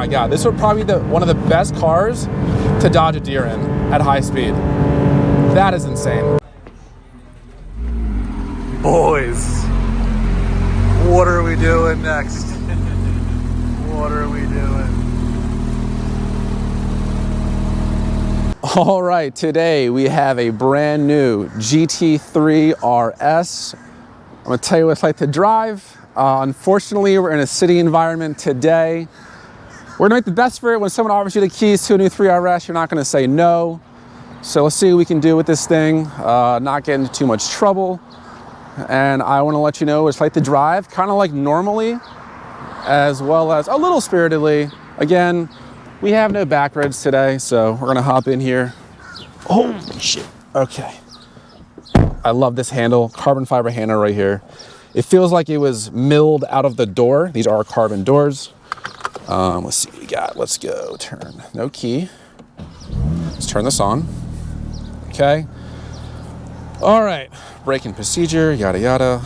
my God, this would probably be one of the best cars to dodge a deer in at high speed. That is insane. Boys, what are we doing next? What are we doing? All right, today we have a brand new GT3 RS. I'm gonna tell you what it's like to drive. Unfortunately, we're in a city environment today. We're gonna make the best for it. When someone offers you the keys to a new 3 RS, you're not gonna say no. So let's see what we can do with this thing, not get into too much trouble. And I wanna let you know what it's like to drive, kind of like normally, as well as a little spiritedly. Again, we have no back roads today, so we're gonna hop in here. Oh shit, okay. I love this handle, carbon fiber handle right here. It feels like it was milled out of the door. These are carbon doors. Let's see what we got. Let's go, turn, no key. Let's turn this on, okay. All right, braking procedure, yada yada.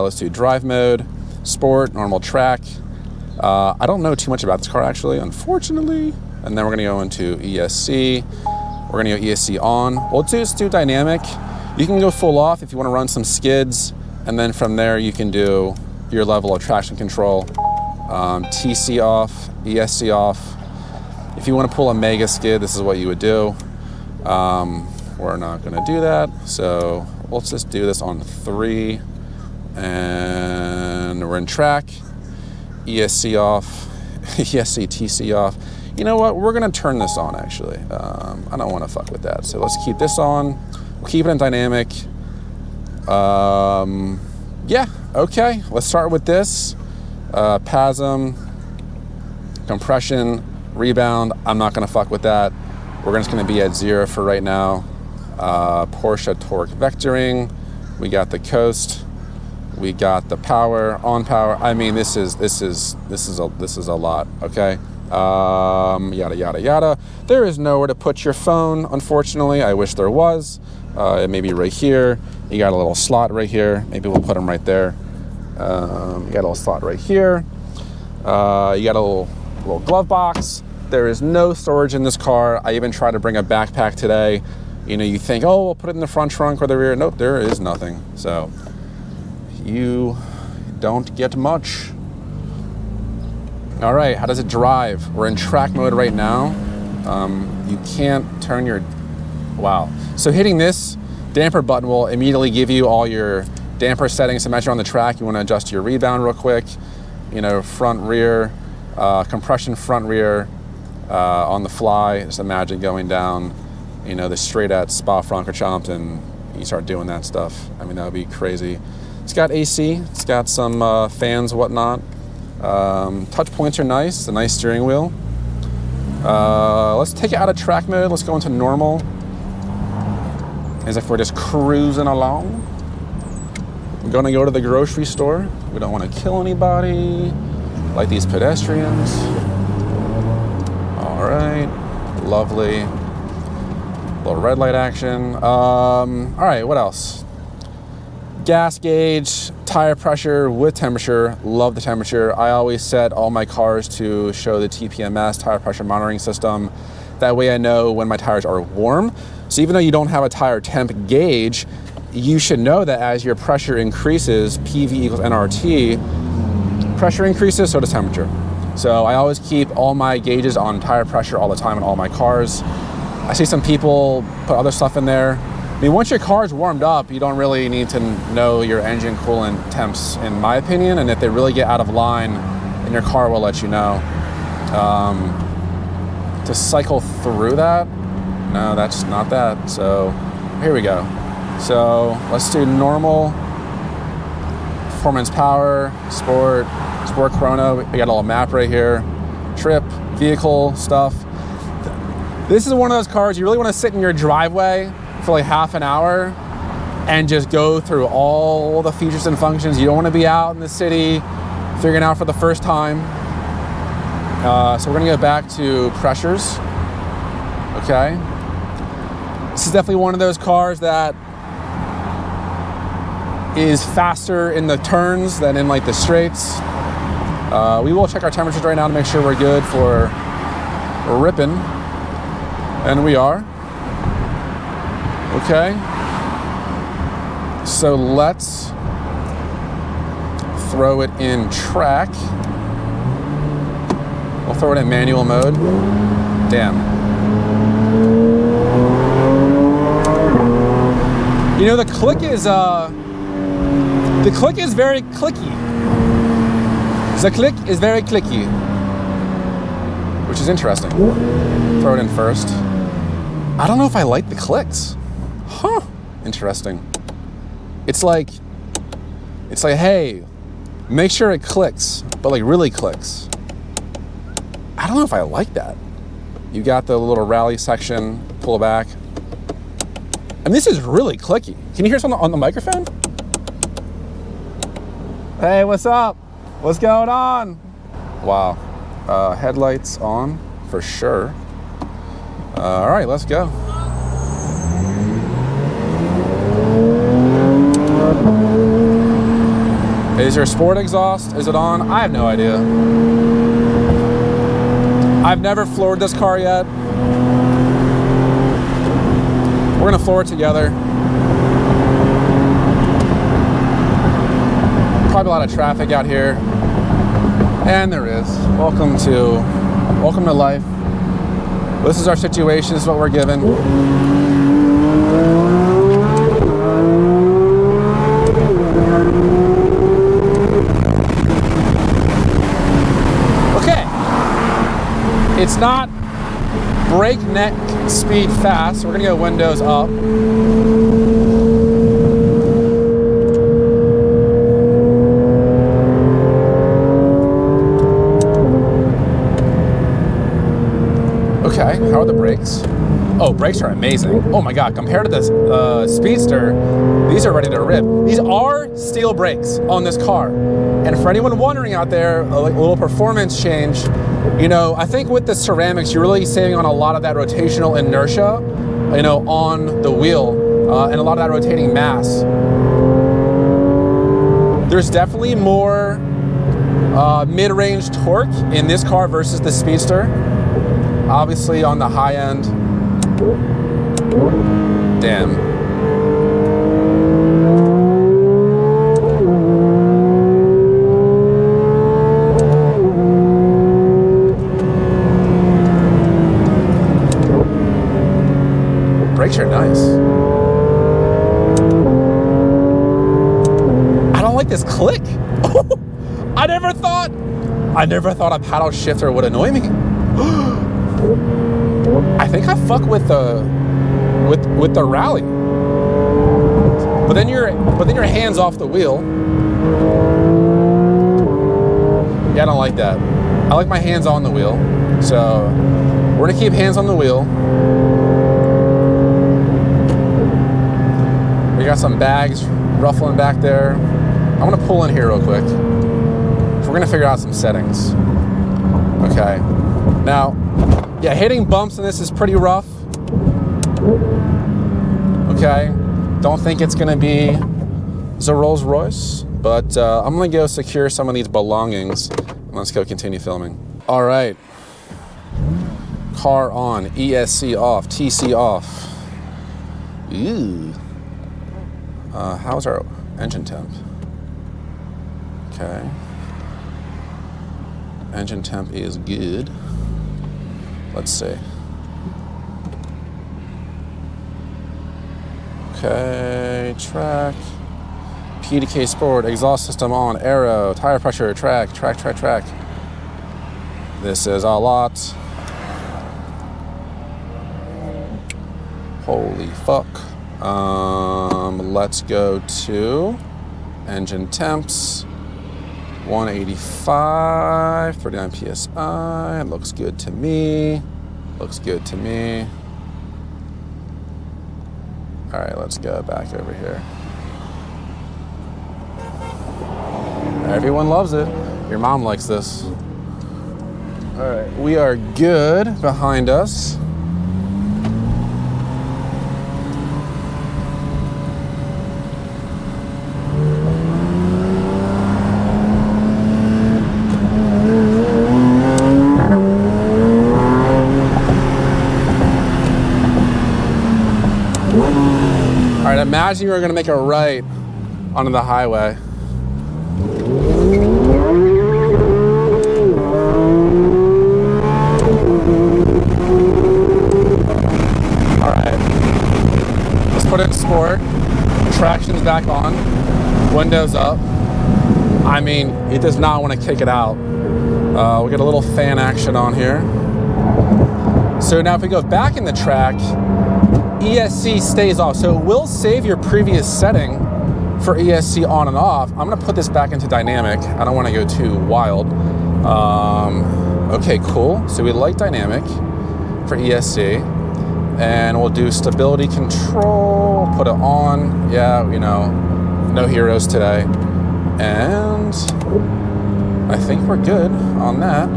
Let's do drive mode, sport, normal track. I don't know too much about this car actually, unfortunately. And then we're gonna go into ESC. We're gonna go ESC on. Well, let's do dynamic. You can go full off if you wanna run some skids, and then from there you can do your level of traction control. TC off, ESC off. If you wanna pull a mega skid, this is what you would do. We're not gonna do that, so let's just do this on 3, and we're in track. ESC off, ESC, TC off. You know what, we're gonna turn this on actually. I don't wanna fuck with that. So let's keep this on. We'll keep it in dynamic. Yeah, okay, let's start with this. PASM, compression, rebound, I'm not gonna fuck with that. We're just gonna be at 0 for right now. Porsche torque vectoring, we got the coast. We got the power, on power. I mean, this is a lot, okay? Yada, yada, yada. There is nowhere to put your phone, unfortunately. I wish there was. It may be right here. You got a little slot right here. Maybe we'll put them right there. You got a little slot right here. You got a little glove box. There is no storage in this car. I even tried to bring a backpack today. You know, you think, oh, we'll put it in the front trunk or the rear. Nope, there is nothing, so. You don't get much. All right, how does it drive? We're in track mode right now. You can't turn your, wow. So hitting this damper button will immediately give you all your damper settings to measure on the track. You wanna adjust your rebound real quick. You know, front, rear, compression, front, rear, on the fly. Just imagine going down, you know, the straight at Spa-Francorchamps and you start doing that stuff. I mean, that would be crazy. It's got AC, it's got some fans, whatnot. Touch points are nice, it's a nice steering wheel. Let's take it out of track mode, let's go into normal. As if we're just cruising along. We're gonna go to the grocery store. We don't wanna kill anybody, like these pedestrians. All right, lovely. Little red light action. All right, what else? Gas gauge, tire pressure with temperature, love the temperature. I always set all my cars to show the TPMS, tire pressure monitoring system. That way I know when my tires are warm. So even though you don't have a tire temp gauge, you should know that as your pressure increases, PV equals nRT, pressure increases, so does temperature. So I always keep all my gauges on tire pressure all the time in all my cars. I see some people put other stuff in there. I mean, once your car's warmed up, you don't really need to know your engine coolant temps, in my opinion, and if they really get out of line, then your car will let you know. To cycle through that, no, that's not that. So here we go. So let's do normal, performance power, sport chrono. We got a little map right here, trip, vehicle stuff. This is one of those cars you really want to sit in your driveway for like half an hour and just go through all the features and functions. You don't want to be out in the city figuring out for the first time. So we're gonna go back to pressures. Okay. This is definitely one of those cars that is faster in the turns than in like the straights. We will check our temperatures right now to make sure we're good for ripping. And we are. Okay. So let's throw it in track. We'll throw it in manual mode. Damn. You know, the click is very clicky. The click is very clicky, which is interesting. Throw it in first. I don't know if I like the clicks. Huh, interesting. It's like, hey, make sure it clicks, but like really clicks. I don't know if I like that. You got the little rally section, pull it back. And this is really clicky. Can you hear something on the microphone? Hey, what's up? What's going on? Wow. Headlights on for sure. All right, let's go. Is your sport exhaust? Is it on? I have no idea. I've never floored this car yet. We're gonna floor it together. Probably a lot of traffic out here. And there is. Welcome to life. This is our situation, this is what we're given. Okay. It's not breakneck speed fast, so we're gonna go windows up. Okay, how are the brakes? Oh, brakes are amazing. Oh my God, compared to this Speedster, these are ready to rip. These are steel brakes on this car. And for anyone wondering out there, a little performance change, you know, I think with the ceramics, you're really saving on a lot of that rotational inertia, you know, on the wheel, and a lot of that rotating mass. There's definitely more mid-range torque in this car versus the Speedster. Obviously on the high end. Damn. Brakes are nice. I don't like this click. I never thought a paddle shifter would annoy me. I think I fuck with the rally. But then your hands off the wheel. Yeah, I don't like that. I like my hands on the wheel. So we're gonna keep hands on the wheel. We got some bags ruffling back there. I'm gonna pull in here real quick. We're gonna figure out some settings. Okay. Now, yeah, hitting bumps in this is pretty rough. Okay. Don't think it's gonna be the Rolls Royce, but I'm gonna go secure some of these belongings. Let's go continue filming. All right. Car on, ESC off, TC off. Ooh. How's our engine temp? Okay. Engine temp is good. Let's see. Okay, track. PDK Sport, exhaust system on, aero, tire pressure, track. This is a lot. Holy fuck. Let's go to engine temps. 185, 39 PSI, looks good to me. All right, let's go back over here. Everyone loves it. Your mom likes this. All right, we are good behind us. Imagine you were gonna make a right onto the highway. All right, let's put it in sport. Traction's back on, windows up. I mean, it does not want to kick it out. We get a little fan action on here. So now if we go back in the track, ESC stays off. So it will save your previous setting for ESC on and off. I'm gonna put this back into dynamic. I don't wanna go too wild. Okay, cool. So we like dynamic for ESC. And we'll do stability control, put it on. Yeah, you know, no heroes today. And I think we're good on that.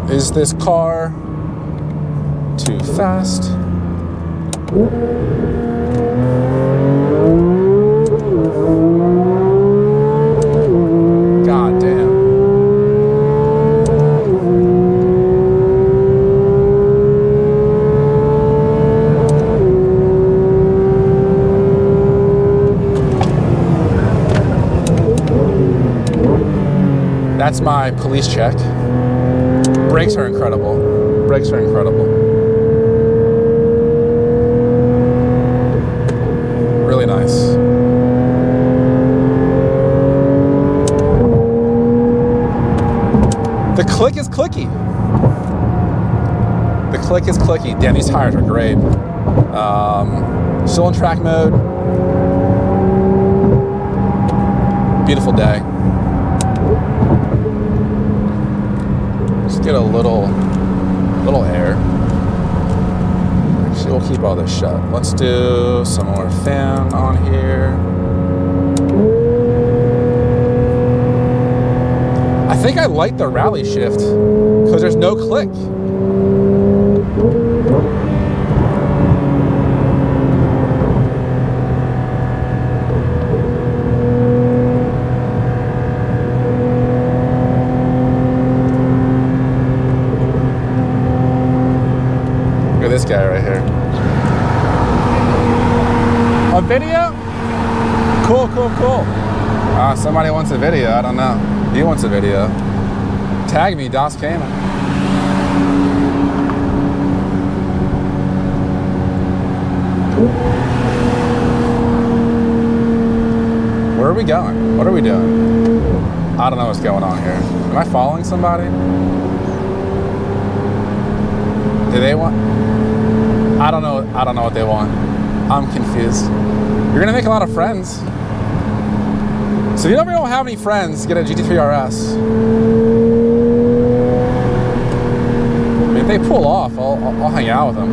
Is this car too fast? God damn. That's my police check. Brakes are incredible. Brakes are incredible. Really nice. The click is clicky. The click is clicky. Damn, these tires are great. Still in track mode. Beautiful day. Just get a little air. Actually, we'll keep all this shut. Let's do some more fan on here. I think I like the rally shift because there's no click. This guy right here. A video? Cool, cool, cool. Somebody wants a video. I don't know. He wants a video. Tag me, DasCayman. Where are we going? What are we doing? I don't know what's going on here. Am I following somebody? Do they want? I don't know what they want. I'm confused. You're gonna make a lot of friends. So if you ever don't have any friends, get a GT3 RS. I mean, if they pull off, I'll hang out with them.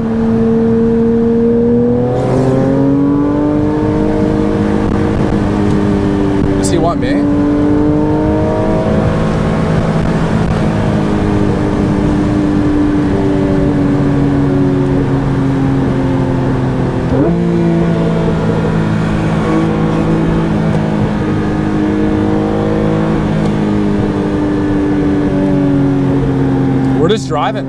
Does he want me? Just driving.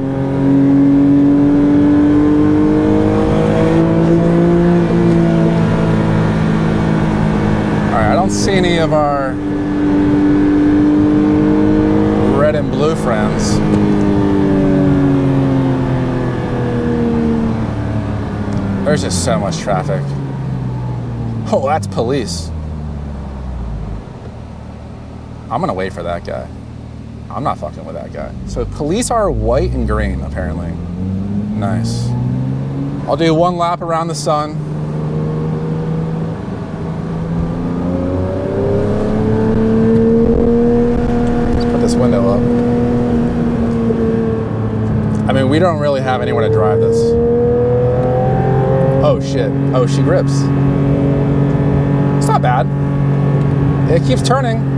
All right, I don't see any of our red and blue friends. There's just so much traffic. Oh, that's police. I'm gonna wait for that guy. I'm not fucking with that guy. So police are white and green, apparently. Nice. I'll do one lap around the sun. Let's put this window up. I mean, we don't really have anywhere to drive this. Oh shit. Oh, she grips. It's not bad. It keeps turning.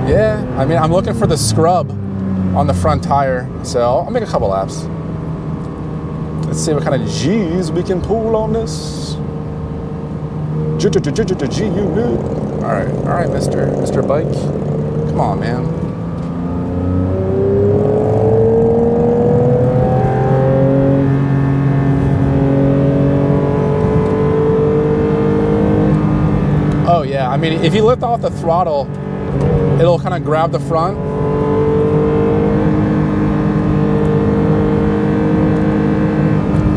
Yeah, I mean, I'm looking for the scrub on the front tire, so I'll make a couple laps. Let's see what kind of G's we can pull on this. G unit. All right, Mr. Bike. Come on, man. mean, if you lift off the throttle, it'll kind of grab the front.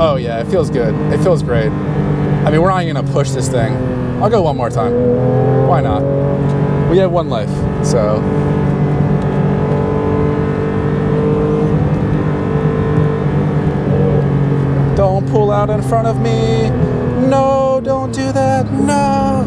Oh yeah, it feels good. It feels great. I mean, we're not even gonna push this thing. I'll go one more time. Why not? We have one life, so. Don't pull out in front of me. No, don't do that, no.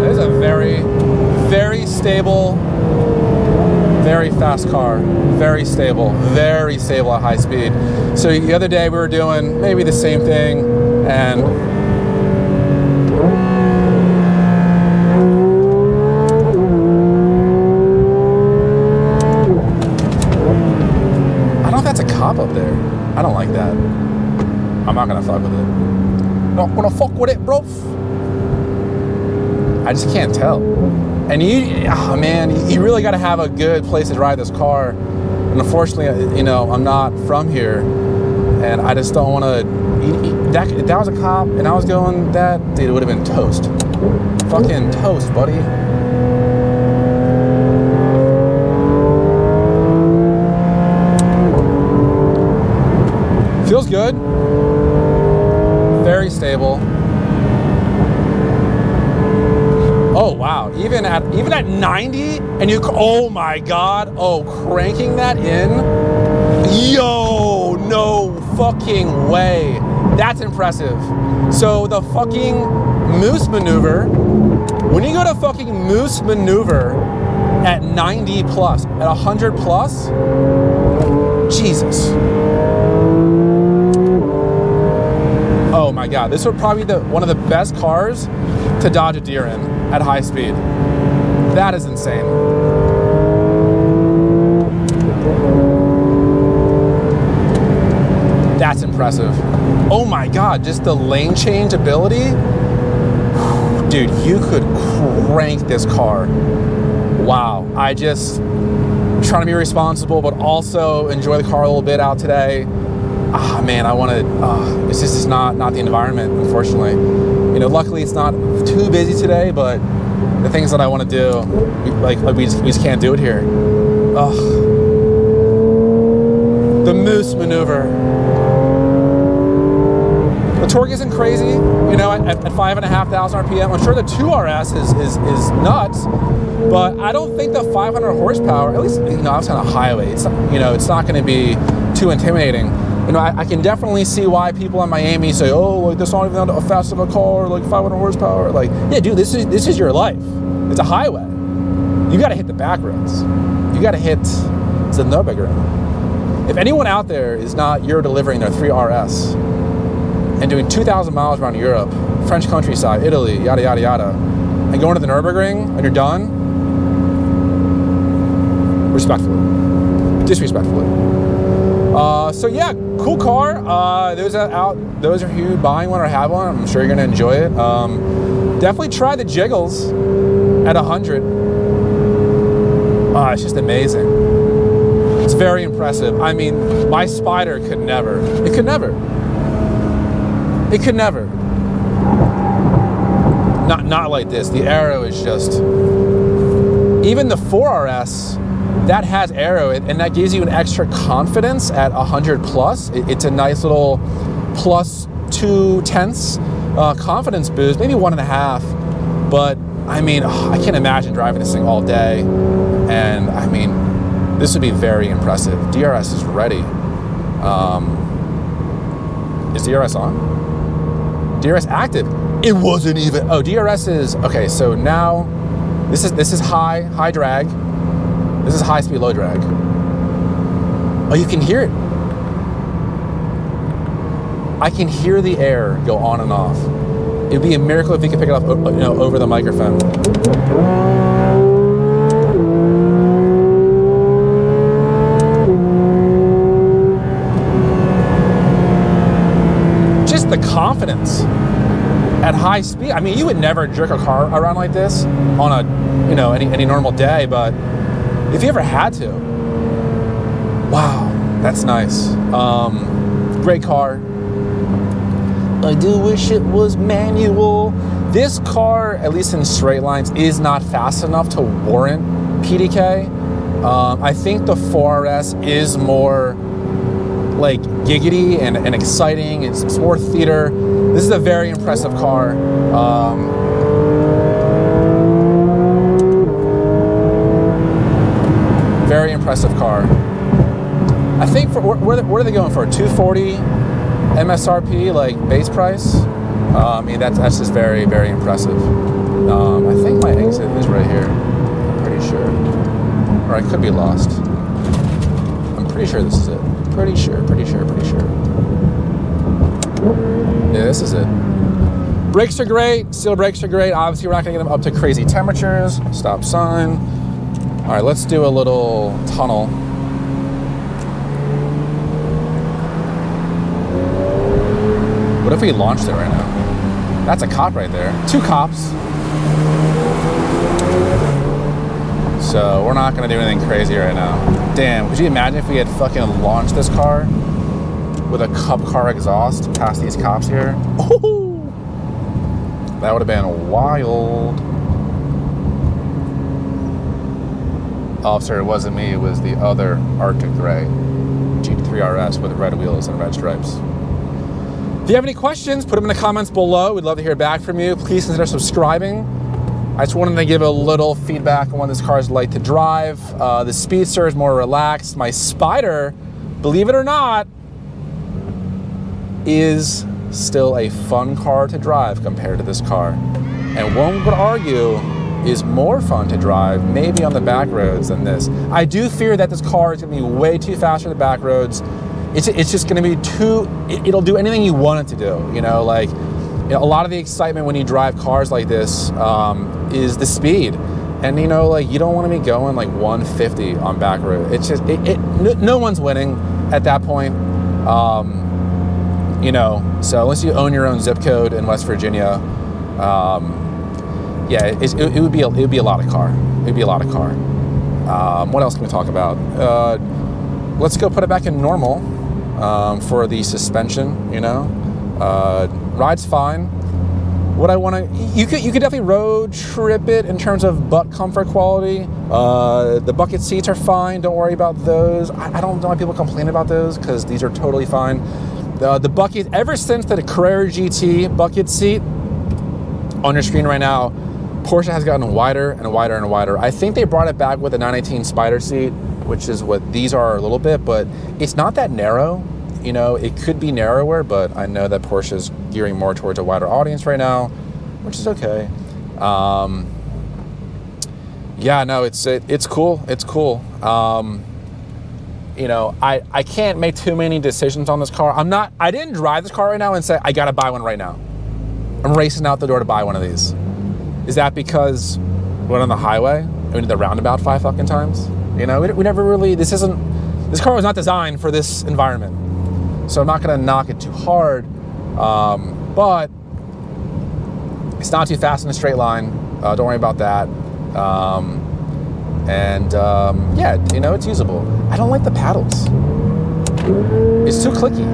It is a very, very stable, very fast car, very stable at high speed. So the other day we were doing maybe the same thing, and I don't know if that's a cop up there. I don't like that. I'm not gonna fuck with it. Not gonna fuck with it, bro. I just can't tell. And oh man, you really got to have a good place to drive this car. And unfortunately, you know, I'm not from here, and I just don't want to. If that was a cop and I was going that, dude, it would have been toast. Fucking toast, buddy. Feels good. Very stable. Oh wow, even at 90, and you, oh my God, oh, cranking that in, yo, no fucking way. That's impressive. So the fucking moose maneuver, when you go to fucking moose maneuver at 90 plus, at 100 plus, Jesus. Oh my God, this would probably be one of the best cars to dodge a deer in at high speed. That is insane. That's impressive. Oh my God, just the lane change ability. Dude, you could crank this car. Wow, I just trying to be responsible, but also enjoy the car a little bit out today. Ah, man, I want to, it's just not the environment, unfortunately. You know, luckily it's not too busy today, but the things that I want to do, we just can't do it here. Ugh. The moose maneuver. The torque isn't crazy, you know, at 5,500 RPM. I'm sure the 2RS is nuts, but I don't think the 500 horsepower, at least, you know, outside on a highway, it's not, you know, it's not going to be too intimidating. You know, I can definitely see why people in Miami say, oh, like, that's not even a fast of a car, like 500 horsepower. Like, yeah, dude, this is your life. It's a highway. You got to hit the back roads. You got to hit the Nürburgring. If anyone out there is not Euro delivering their 3RS and doing 2,000 miles around Europe, French countryside, Italy, yada, yada, yada, and going to the Nürburgring and you're done, disrespectfully. So yeah, cool car. Those of you buying one or have one, I'm sure you're gonna enjoy it. Definitely try the jiggles at 100. It's just amazing. It's very impressive. I mean, my Spider could never. It could never. Not like this. The Aero is just, even the 4RS, that has Aero, and that gives you an extra confidence at 100 plus. It's a nice little plus 0.2 confidence boost, maybe 1.5. But I mean, I can't imagine driving this thing all day. And I mean, this would be very impressive. DRS is ready. Is DRS on? DRS active. It wasn't even. Oh, DRS is okay. So now this is high drag. This is high speed, low drag. Oh, you can hear it. I can hear the air go on and off. It'd be a miracle if you could pick it up, you know, over the microphone. confidence at high speed. I mean, you would never jerk a car around like this on a, you know, any normal day, but if you ever had to, wow, that's nice. Great car. I do wish it was manual. This car, at least in straight lines, is not fast enough to warrant PDK. I think the 4RS is more like giggity and exciting. It's more theater. This is a very impressive car. Very impressive car. I think for what are they going for? 240 MSRP, like base price. I mean, that's just very, very impressive. I think my exit is right here. I'm pretty sure, or I could be lost. I'm pretty sure this is it. Pretty sure. Yeah, this is it. Brakes are great. Steel brakes are great. Obviously, we're not gonna get them up to crazy temperatures. Stop sign. All right, let's do a little tunnel. What if we launched it right now? That's a cop right there. 2 cops. So we're not gonna do anything crazy right now. Damn, could you imagine if we had fucking launched this car with a cup car exhaust past these cops here? Ooh, that would have been wild. Officer, it wasn't me, it was the other Arctic Gray GT3 RS with red wheels and red stripes. If you have any questions, put them in the comments below. We'd love to hear back from you. Please consider subscribing. I just wanted to give a little feedback on what this car is like to drive. The Speedster is more relaxed. My Spider, believe it or not, is still a fun car to drive compared to this car. And one would argue is more fun to drive, maybe on the back roads than this. I do fear that this car is gonna be way too fast for the back roads. It's just gonna be too, it'll do anything you want it to do, you know, like, you know, a lot of the excitement when you drive cars like this is the speed. And you know, like, you don't wanna be going like 150 on back road. It's just, no one's winning at that point. You know, so unless you own your own zip code in West Virginia, yeah, it would be a lot of car. It'd be a lot of car. What else can we talk about? Let's go put it back in normal for the suspension. You know, ride's fine. What I want to, you could definitely road trip it in terms of butt comfort quality. The bucket seats are fine. Don't worry about those. I don't know why people complain about those because these are totally fine. The bucket, ever since the Carrera GT bucket seat on your screen right now, Porsche has gotten wider and wider and wider. I think they brought it back with the 918 Spider seat, which is what these are a little bit, but it's not that narrow. You know, it could be narrower, but I know that Porsche is gearing more towards a wider audience right now, which is okay. Yeah, no, it's cool. It's cool. You know, I can't make too many decisions on this car. I didn't drive this car right now and say, I gotta buy one right now. I'm racing out the door to buy one of these. Is that because we're on the highway and we did the roundabout 5 fucking times? You know, we never really, this car was not designed for this environment. So I'm not gonna knock it too hard, but it's not too fast in a straight line. Don't worry about that. Yeah, you know, it's usable. I don't like the paddles. It's too clicky.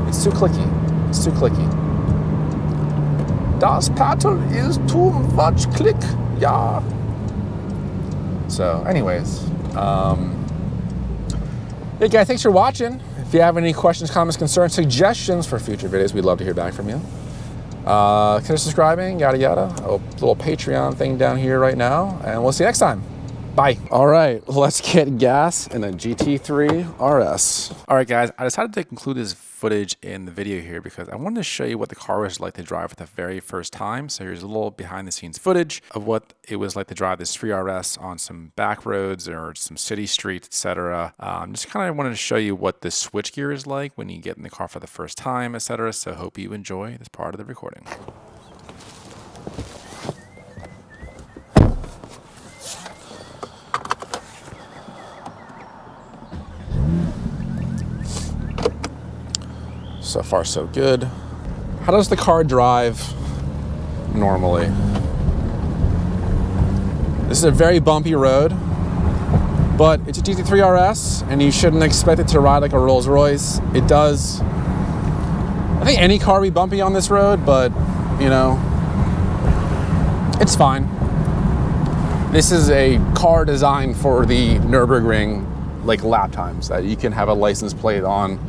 It's too clicky. It's too clicky. Das Paddle is too much click. Yeah. So, anyways, hey guys, thanks for watching. If you have any questions, comments, concerns, suggestions for future videos, we'd love to hear back from you. Consider subscribing, yada yada. A little Patreon thing down here right now, and we'll see you next time. Bye. All right, let's get gas in a GT3 RS. All right, guys, I decided to include this footage in the video here because I wanted to show you what the car was like to drive for the very first time. So here's a little behind the scenes footage of what it was like to drive this 3RS on some back roads or some city streets, etc. Just kind of wanted to show you what the switchgear is like when you get in the car for the first time, etc. So hope you enjoy this part of the recording. So far, so good. How does the car drive normally? This is a very bumpy road, but it's a GT3 RS, and you shouldn't expect it to ride like a Rolls Royce. It does. I think any car would be bumpy on this road, but, you know, it's fine. This is a car designed for the Nürburgring, like, lap times that you can have a license plate on.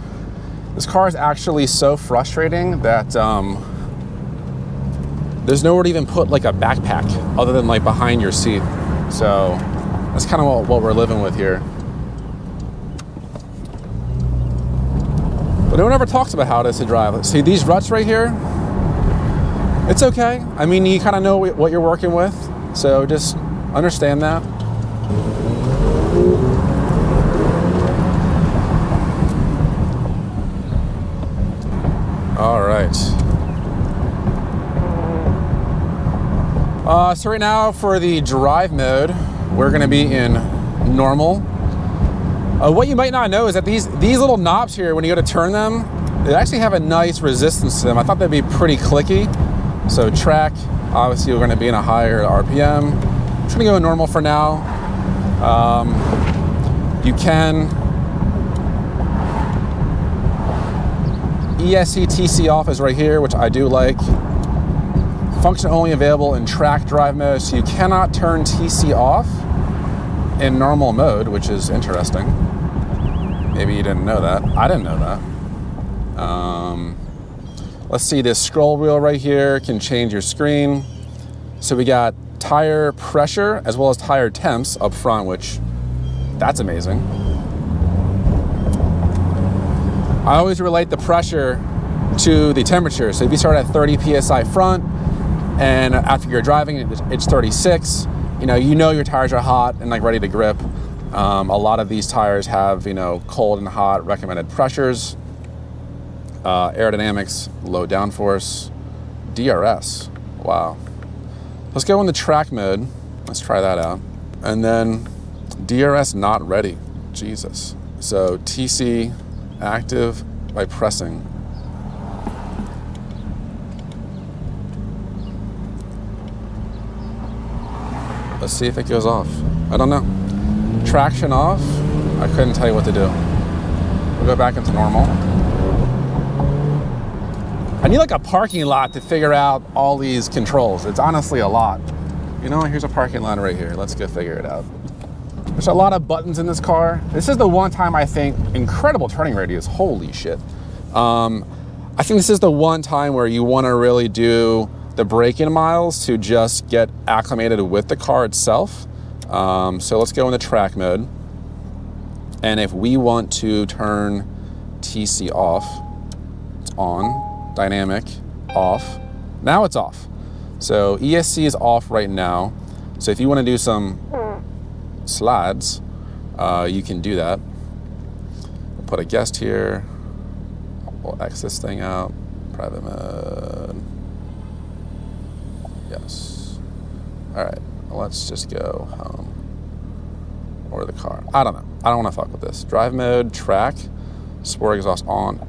This car is actually so frustrating that there's nowhere to even put like a backpack other than like behind your seat. So that's kind of what we're living with here. But no one ever talks about how it is to drive. See these ruts right here? It's okay. I mean, you kind of know what you're working with. So just understand that. All right. So right now for the drive mode, we're going to be in normal. What you might not know is that these little knobs here, when you go to turn them, they actually have a nice resistance to them. I thought they'd be pretty clicky. So track, obviously we're going to be in a higher RPM. I'm just going to go in normal for now. You can ESC TC off is right here, which I do like. Function only available in track drive mode, so you cannot turn TC off in normal mode, which is interesting. Maybe you didn't know that. I didn't know that. Let's see, this scroll wheel right here can change your screen. So we got tire pressure as well as tire temps up front, which that's amazing. I always relate the pressure to the temperature. So if you start at 30 PSI front and after you're driving it's 36, you know your tires are hot and like ready to grip. A lot of these tires have, you know, cold and hot recommended pressures. Aerodynamics, low downforce, DRS. Wow. Let's go into track mode. Let's try that out. And then DRS not ready. Jesus. So TC active by pressing. Let's see if it goes off. I don't know. Traction off. I couldn't tell you what to do. We'll go back into normal. I need like a parking lot to figure out all these controls. It's honestly a lot. You know, here's a parking lot right here. Let's go figure it out. There's a lot of buttons in this car. This is the one time I think, incredible turning radius, holy shit. I think this is the one time where you want to really do the braking miles to just get acclimated with the car itself. So let's go into track mode. And if we want to turn TC off, it's on, dynamic, off. Now it's off. So ESC is off right now. So if you want to do some slides, you can do that. We'll put a guest here. We'll X this thing out. Private mode. Yes. All right. Let's just go home. Or the car. I don't know. I don't want to fuck with this. Drive mode, track, sport exhaust on,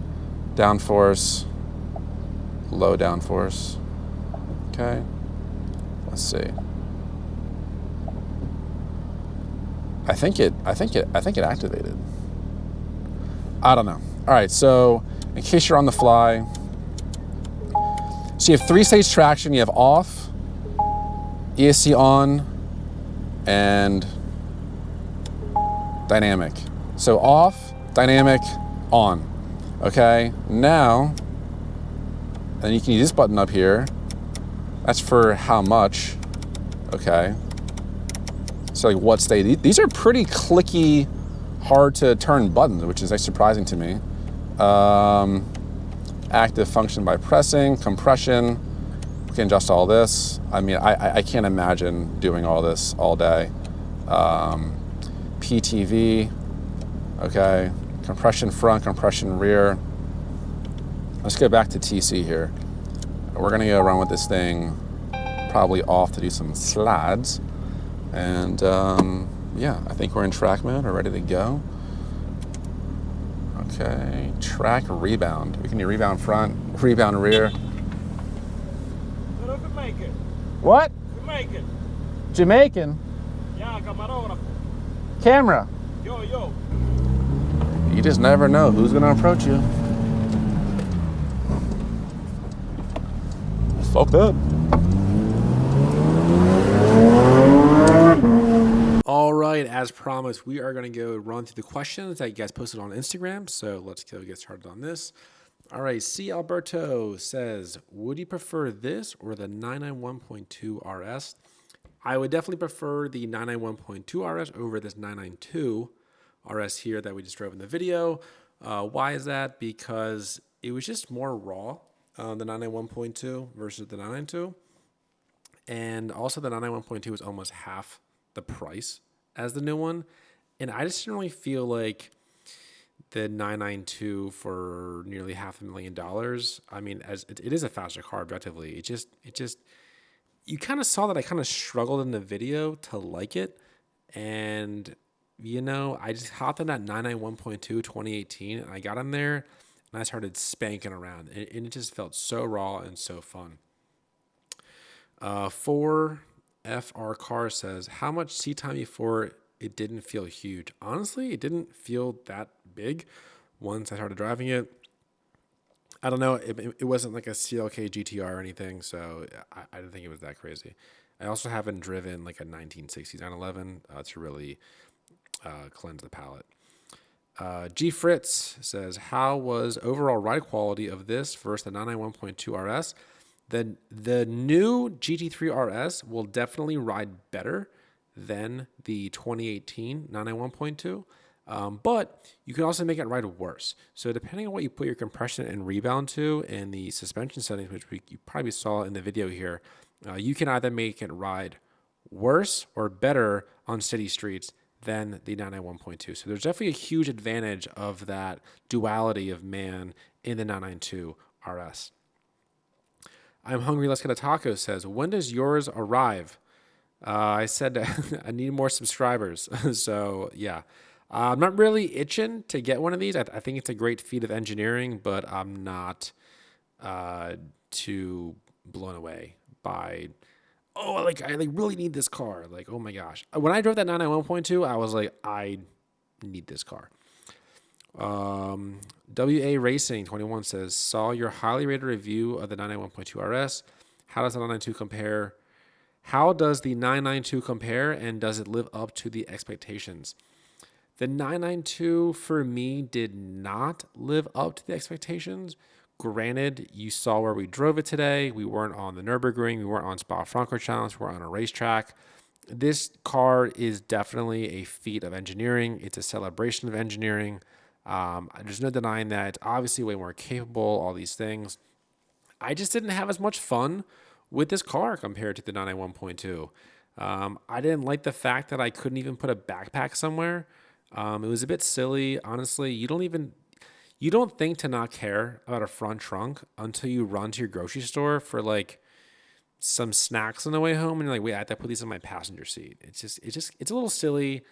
downforce, low downforce. Okay. Let's see. I think it activated. I don't know. All right, so in case you're on the fly, so you have 3-stage traction. You have off, ESC on, and dynamic. So off, dynamic, on. Okay, now, and you can use this button up here. That's for how much. Okay. So like what state? These are pretty clicky, hard to turn buttons, which is like surprising to me. Active function by pressing, compression. We can adjust all this. I mean, I can't imagine doing all this all day. PTV, okay. Compression front, compression rear. Let's go back to TC here. We're gonna go run with this thing probably off to do some slides. And yeah, I think we're in track mode. We're ready to go. Okay, track rebound. We can do rebound front, rebound rear. What? Jamaican. Jamaican? Yeah, camarógrafo. Camera. Yo. You just never know who's gonna approach you. Fucked up. All right, as promised, we are going to go run through the questions that you guys posted on Instagram. So let's go get started on this. All right, C. Alberto says, would you prefer this or the 991.2 RS? I would definitely prefer the 991.2 RS over this 992 RS here that we just drove in the video. Why is that? Because it was just more raw, the 991.2 versus the 992. And also the 991.2 was almost half the price as the new one. And I just didn't really feel like the 992 for nearly $500,000. I mean, as it is a faster car objectively. It just you kind of saw that I kind of struggled in the video to like it. And you know, I just hopped in that 991.2 2018 and I got in there and I started spanking around and it just felt so raw and so fun. 4FR Car says, how much seat time before it didn't feel huge? Honestly, it didn't feel that big once I started driving it. I don't know. It wasn't like a CLK GTR or anything, so I didn't think it was that crazy. I also haven't driven like a 1960s 911 to really cleanse the palate. G Fritz says, how was overall ride quality of this versus the 991.2 RS? The new GT3 RS will definitely ride better than the 2018 991.2, but you can also make it ride worse. So depending on what you put your compression and rebound to and the suspension settings, which you probably saw in the video here, you can either make it ride worse or better on city streets than the 991.2. So there's definitely a huge advantage of that duality of man in the 992 RS. I'm hungry, let's get a taco says, when does yours arrive? I said I need more subscribers. So yeah, I'm not really itching to get one of these. I think it's a great feat of engineering, but I'm not too blown away by, I really need this car. Like, oh my gosh. When I drove that 991.2, I was like, I need this car. WA Racing 21 says, saw your highly rated review of the 991.2 RS. How does the 992 compare? How does the 992 compare, and does it live up to the expectations? The 992 for me did not live up to the expectations. Granted, you saw where we drove it today. We weren't on the Nürburgring. We weren't on Spa-Francorchamps. We're on a racetrack. This car is definitely a feat of engineering. It's a celebration of engineering. There's no denying that it's obviously way more capable, all these things. I just didn't have as much fun with this car compared to the 991.2. I didn't like the fact that I couldn't even put a backpack somewhere. It was a bit silly. Honestly, you don't think to not care about a front trunk until you run to your grocery store for like some snacks on the way home. And you're like, wait, I have to put these in my passenger seat. It's a little silly.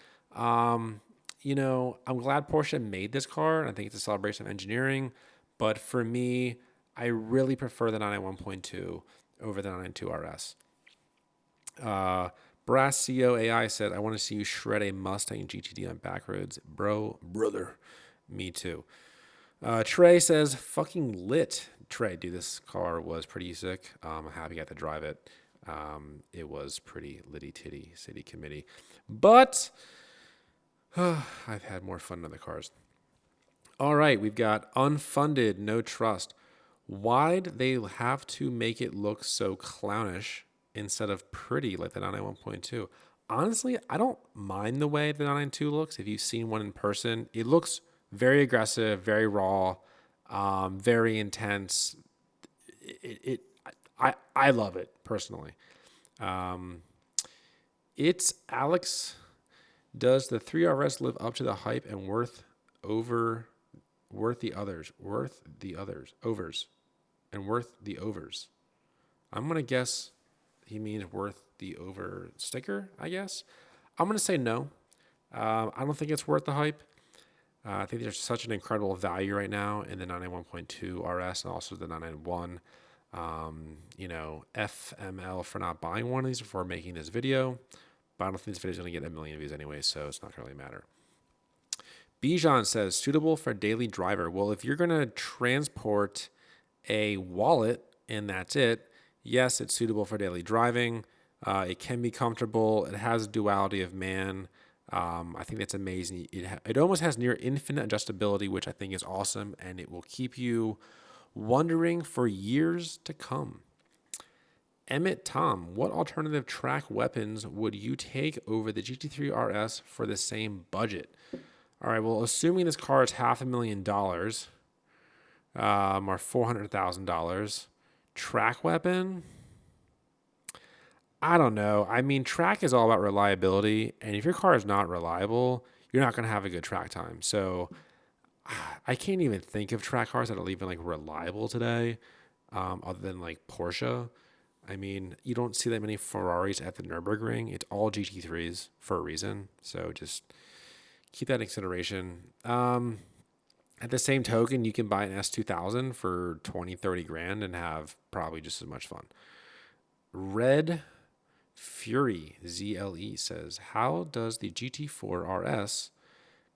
You know, I'm glad Porsche made this car, and I think it's a celebration of engineering. But for me, I really prefer the 991.2 over the 992 RS. Brass CO AI said, I want to see you shred a Mustang GTD on back roads. Brother, me too. Trey says, fucking lit. Trey, dude, this car was pretty sick. I'm happy I got to drive it. It was pretty litty titty city committee. But I've had more fun in other cars. All right, we've got unfunded, no trust. Why'd they have to make it look so clownish instead of pretty like the 991.2? Honestly, I don't mind the way the 992 looks. If you've seen one in person, it looks very aggressive, very raw, very intense. I love it personally. It's Alex. Does the 3RS live up to the hype and worth the others? I'm going to guess he means worth the over sticker, I guess. I'm going to say no. I don't think it's worth the hype. I think there's such an incredible value right now in the 991.2 RS and also the 991. FML for not buying one of these before making this video. But I don't think this video is going to get a million views anyway, so it's not going to really matter. Bijan says, suitable for daily driver. Well, if you're going to transport a wallet and that's it, yes, it's suitable for daily driving. It can be comfortable. It has a duality of man. I think that's amazing. It almost has near infinite adjustability, which I think is awesome, and it will keep you wondering for years to come. Emmett Tom, what alternative track weapons would you take over the GT3 RS for the same budget? All right, well, assuming this car is $500,000 or $400,000, track weapon? I don't know. I mean, track is all about reliability, and if your car is not reliable, you're not going to have a good track time. So I can't even think of track cars that are even like reliable today, other than like Porsche. I mean, you don't see that many Ferraris at the Nürburgring. It's all GT3s for a reason. So just keep that in consideration. At the same token, you can buy an S2000 for 20, 30 grand and have probably just as much fun. Red Fury ZLE says, how does the GT4 RS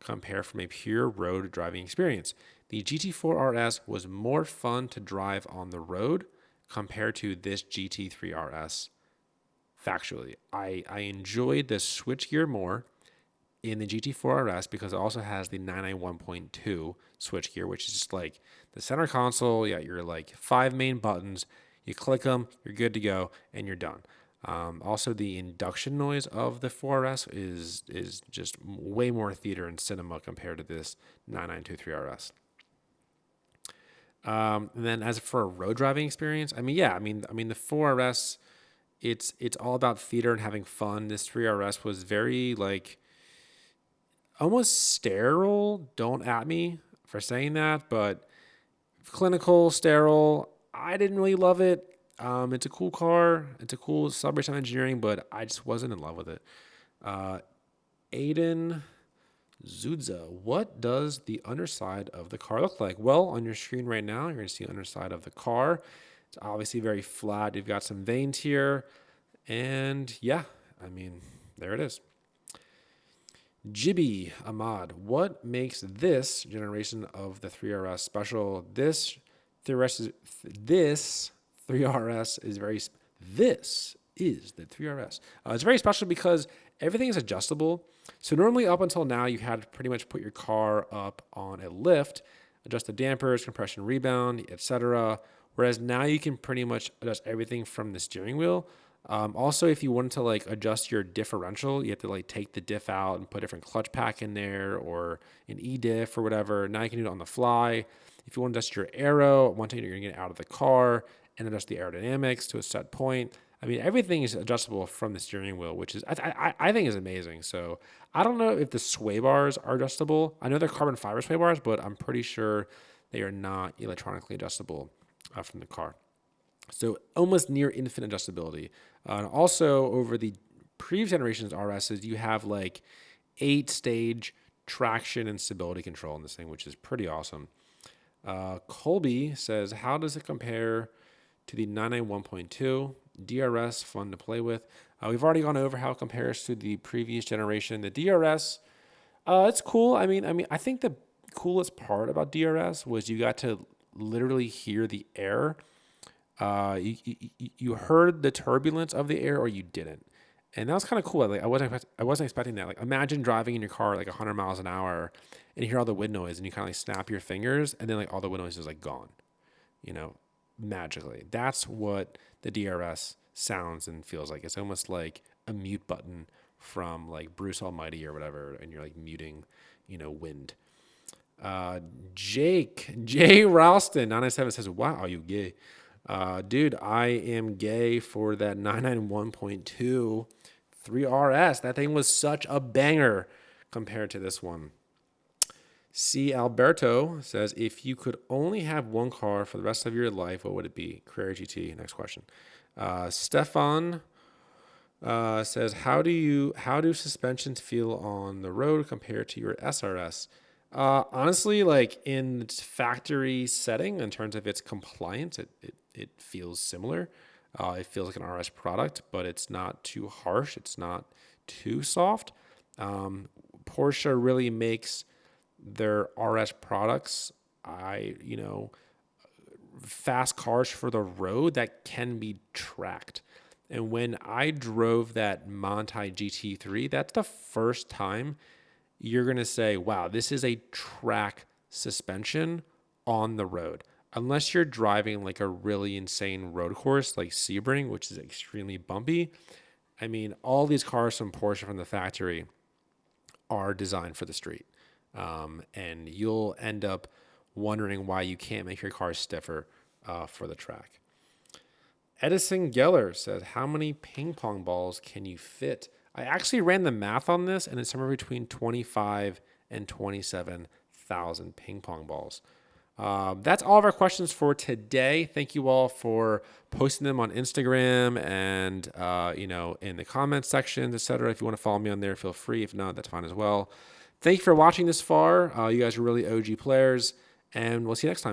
compare from a pure road driving experience? The GT4 RS was more fun to drive on the road compared to this GT3 RS. Factually, I enjoyed the switchgear more in the GT4 RS because it also has the 991.2 switchgear, which is just like the center console. Yeah, you're like 5 main buttons. You click them, you're good to go, and you're done. Also, the induction noise of the 4RS is just way more theater and cinema compared to this 9923 RS. And then as for a road driving experience, I mean the 4RS, it's all about theater and having fun. This 3RS was very like almost sterile. Don't at me for saying that, but clinical, sterile. I didn't really love it. It's a cool car. It's a cool celebration of engineering, but I just wasn't in love with it. Aiden Zudza, what does the underside of the car look like? Well, on your screen right now, you're going to see the underside of the car. It's obviously very flat. You've got some veins here. And yeah, I mean, there it is. Jibby Ahmad, what makes this generation of the 3RS special? This 3RS is very, this is the 3RS. It's very special because everything is adjustable. So normally up until now, you had to pretty much put your car up on a lift, adjust the dampers, compression, rebound, etc. Whereas now you can pretty much adjust everything from the steering wheel. Also, if you wanted to like adjust your differential, you have to like take the diff out and put a different clutch pack in there or an E-diff or whatever. Now you can do it on the fly. If you want to adjust your aero, one time you're going to get out of the car and adjust the aerodynamics to a set point. I mean, everything is adjustable from the steering wheel, which is I think is amazing. So I don't know if the sway bars are adjustable. I know they're carbon fiber sway bars, but I'm pretty sure they are not electronically adjustable from the car. So almost near infinite adjustability. Also, over the previous generations RSs, you have like 8-stage traction and stability control in this thing, which is pretty awesome. Colby says, how does it compare to the 991.2? DRS, fun to play with. We've already gone over how it compares to the previous generation. The DRS, it's cool. I think the coolest part about DRS was you got to literally hear the air. You heard the turbulence of the air, or you didn't, and that was kind of cool. Like I wasn't expecting that. Like imagine driving in your car like 100 miles an hour, and you hear all the wind noise, and you kind of like snap your fingers, and then like all the wind noise is like gone, magically. That's what the DRS sounds and feels like. It's almost like a mute button from like Bruce Almighty or whatever, and you're like muting, wind. J. Ralston 997 says, "Wow, are you gay?" Dude, I am gay for that 991.2 3RS. That thing was such a banger compared to this one. C. Alberto says, if you could only have one car for the rest of your life, what would it be? Carrera GT. Next question. Stefan says, how do suspensions feel on the road compared to your SRS? Honestly, like in its factory setting, in terms of its compliance, it feels similar. It feels like an RS product, but it's not too harsh. It's not too soft. Porsche really makes their RS products, fast cars for the road that can be tracked. And when I drove that Montai GT3, that's the first time you're going to say, wow, this is a track suspension on the road. Unless you're driving like a really insane road course like Sebring, which is extremely bumpy. I mean, all these cars from Porsche from the factory are designed for the street. And you'll end up wondering why you can't make your car stiffer for the track. Edison Geller says, how many ping pong balls can you fit? I actually ran the math on this, and it's somewhere between 25 and 27,000 ping pong balls. That's all of our questions for today. Thank you all for posting them on Instagram and, in the comments sections, etc. If you want to follow me on there, feel free. If not, that's fine as well. Thank you for watching this far. You guys are really OG players, and we'll see you next time.